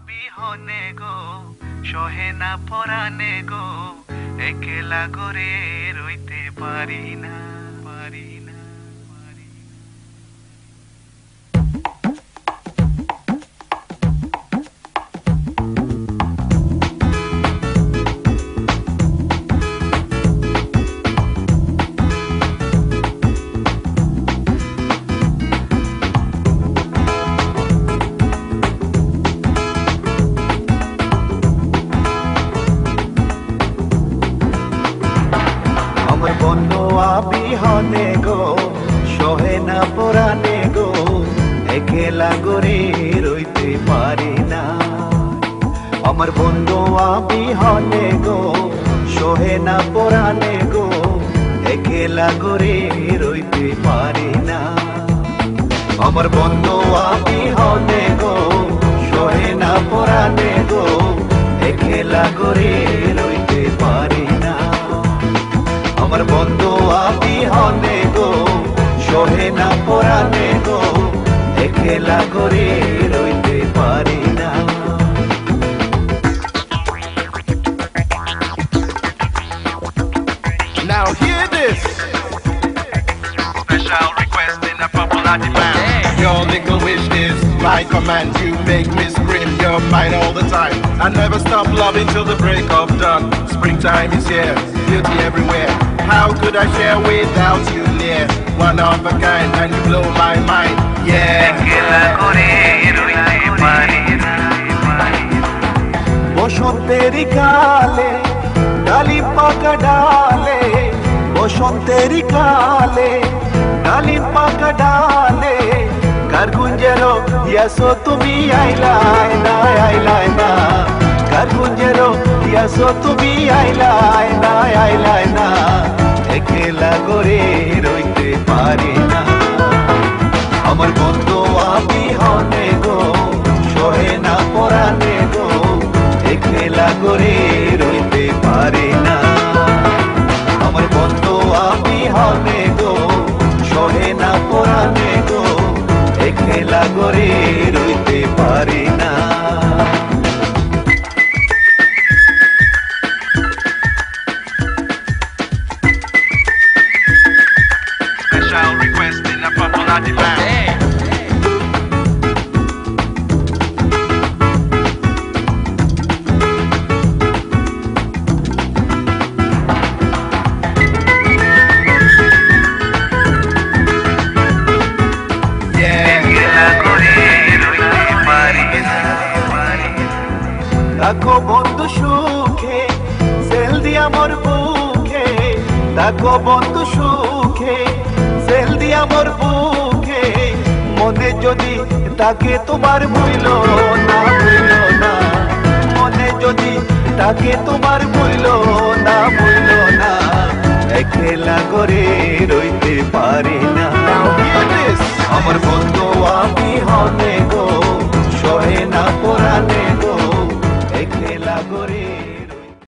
বিহনে গো সহে না পরানে গো একলা করে রইতে পারি না পারি না পারি না। আমার বন্ধু বিহনে গো সহে না পরানে গো একলা করে রইতে পারি না। আমার বন্ধু বিহনে গো সহে না পরানে গো একলা করে রইতে পারি না। আমার বন্ধু বিহনে গো সহে না পরানে গো একলা করে রইতে পারি না। আমার বন্ধু বিহনে গো সহে না পরানে গো একলা করে রইতে পারি না। Now hear this. Special request in a popular demand. Your little wish is my command. You make me scream your mind all the time. I never stop loving till the break of dawn. Springtime is here, beauty everywhere. How could I share without you near? One of a kind and you blow my mind. Yeah. একলা করে রইতে পারি না। বসন্তের কালে ডালিম পাকা ডালে, বসন্তের কালে ডালিম পাকা ডালে কার গুঞ্জেরো ইয়াসো তুমি আইলাই না আইলাই না। কার গুঞ্জেরো ইয়াসো তুমি আইলাই না আইলাই না। একলা করে রইতে পারি না। আমার বন্ধু বিহনে গো সহে না পরানে গো একলা করে রইতে পারি না। আমার বন্ধু বিহনে গো সহে না পরানে গো একলা করে রইতে পারি না। Special request in a popular demand. দেখো বন্ধু সুখে সেল দিয়া মোর বুকে, দেখো বন্ধু সুখে সেল দিয়া মোর বুকে। মনে যদি তাকে তোমার ভুইল না ভুইল না, মনে যদি তাকে তোমার ভুইল না ভুইল না। একলা করে রইতে পারি না। Now hear this. আমার